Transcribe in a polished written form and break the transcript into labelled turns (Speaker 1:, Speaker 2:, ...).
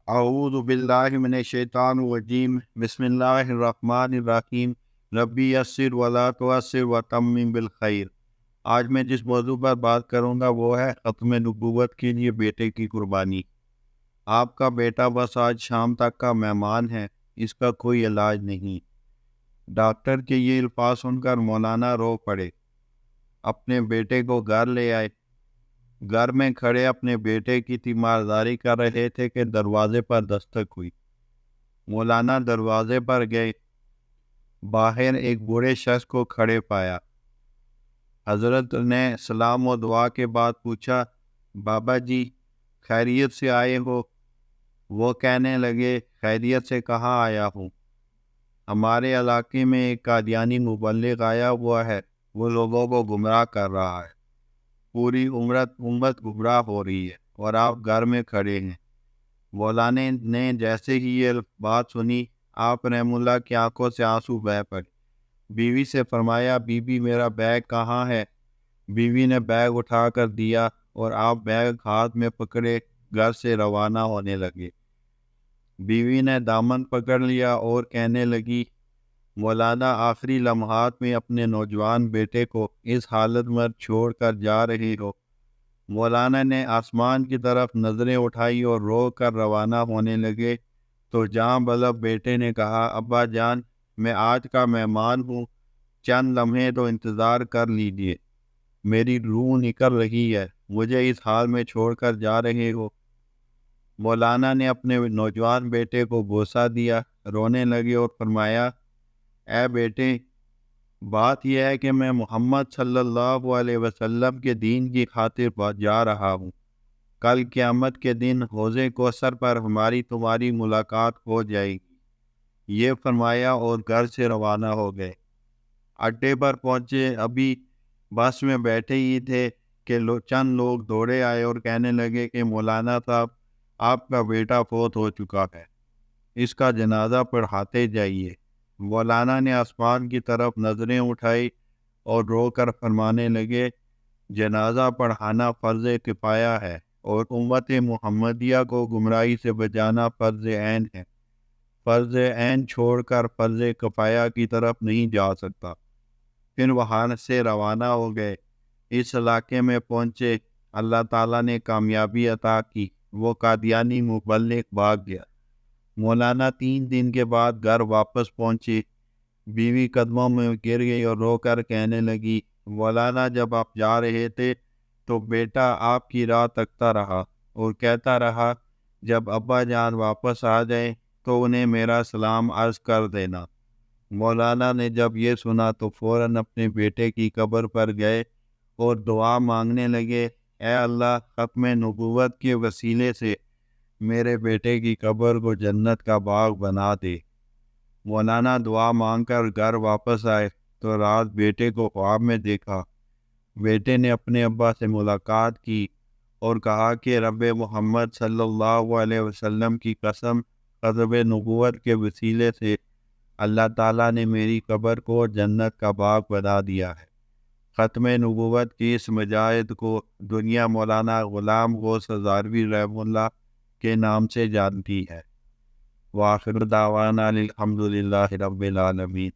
Speaker 1: اعوذ باللہ من الشیطان الرجیم بسم اللہ الرحمن الرحیم ربی یسر ولا تعسر وتمم بالخیر۔ آج میں جس موضوع پر بات کروں گا وہ ہے ختم نبوت کے لیے بیٹے کی قربانی۔ آپ کا بیٹا بس آج شام تک کا مہمان ہے، اس کا کوئی علاج نہیں۔ ڈاکٹر کے یہ الفاظ سن کر مولانا رو پڑے، اپنے بیٹے کو گھر لے آئے۔ گھر میں کھڑے اپنے بیٹے کی تیمارداری کر رہے تھے کہ دروازے پر دستک ہوئی۔ مولانا دروازے پر گئے، باہر ایک بوڑھے شخص کو کھڑے پایا۔ حضرت نے سلام و دعا کے بعد پوچھا، بابا جی خیریت سے آئے ہو؟ وہ کہنے لگے، خیریت سے کہاں آیا ہوں، ہمارے علاقے میں ایک قادیانی مبلغ آیا ہوا ہے، وہ لوگوں کو گمراہ کر رہا ہے، پوری امت گمراہ ہو رہی ہے اور آپ گھر میں کھڑے ہیں۔ مولانا نے جیسے ہی یہ بات سنی، آپ رحم اللہ کی آنکھوں سے آنسو بہہ پڑے۔ بیوی سے فرمایا، بی بی میرا بیگ کہاں ہے؟ بیوی نے بیگ اٹھا کر دیا اور آپ بیگ ہاتھ میں پکڑے گھر سے روانہ ہونے لگے۔ بیوی نے دامن پکڑ لیا اور کہنے لگی، مولانا آخری لمحات میں اپنے نوجوان بیٹے کو اس حالت میں چھوڑ کر جا رہی ہو۔ مولانا نے آسمان کی طرف نظریں اٹھائی اور رو کر روانہ ہونے لگے تو جاں بلب بیٹے نے کہا، ابا جان میں آج کا مہمان ہوں، چند لمحے تو انتظار کر لیجیے، میری روح نکل رہی ہے، مجھے اس حال میں چھوڑ کر جا رہے ہو۔ مولانا نے اپنے نوجوان بیٹے کو بوسہ دیا، رونے لگے اور فرمایا، اے بیٹے بات یہ ہے کہ میں محمد صلی اللہ علیہ وسلم کے دین کی خاطر جا رہا ہوں۔ کل قیامت کے دن حوض کوثر پر ہماری تمہاری ملاقات ہو جائے گی۔ یہ فرمایا اور گھر سے روانہ ہو گئے۔ اڈے پر پہنچے، ابھی بس میں بیٹھے ہی تھے کہ چند لوگ دوڑے آئے اور کہنے لگے کہ مولانا صاحب آپ کا بیٹا فوت ہو چکا ہے، اس کا جنازہ پڑھاتے جائیے۔ مولانا نے آسمان کی طرف نظریں اٹھائی اور رو کر فرمانے لگے، جنازہ پڑھانا فرض کفایہ ہے اور امت محمدیہ کو گمراہی سے بچانا فرض عین ہے۔ فرض عین چھوڑ کر فرض کفایہ کی طرف نہیں جا سکتا۔ پھر وہاں سے روانہ ہو گئے، اس علاقے میں پہنچے، اللہ تعالیٰ نے کامیابی عطا کی، وہ قادیانی مبلغ بھاگ گیا۔ مولانا 3 دن کے بعد گھر واپس پہنچے، بیوی قدموں میں گر گئی اور رو کر کہنے لگی، مولانا جب آپ جا رہے تھے تو بیٹا آپ کی راہ تکتا رہا اور کہتا رہا، جب ابا جان واپس آ جائیں تو انہیں میرا سلام عرض کر دینا۔ مولانا نے جب یہ سنا تو فوراً اپنے بیٹے کی قبر پر گئے اور دعا مانگنے لگے، اے اللہ ختم نبوت کے وسیلے سے میرے بیٹے کی قبر کو جنت کا باغ بنا دے۔ مولانا دعا مانگ کر گھر واپس آئے تو رات بیٹے کو خواب میں دیکھا۔ بیٹے نے اپنے ابا سے ملاقات کی اور کہا کہ رب محمد صلی اللہ علیہ وسلم کی قسم، ختم نبوت کے وسیلے سے اللہ تعالیٰ نے میری قبر کو جنت کا باغ بنا دیا ہے۔ ختم نبوت کی اس مجاہد کو دنیا مولانا غلام غوث ہزاروی رحمہ اللہ کے نام سے جانتی ہے۔ وآخر دعوانا الحمد للہ رب العالمین۔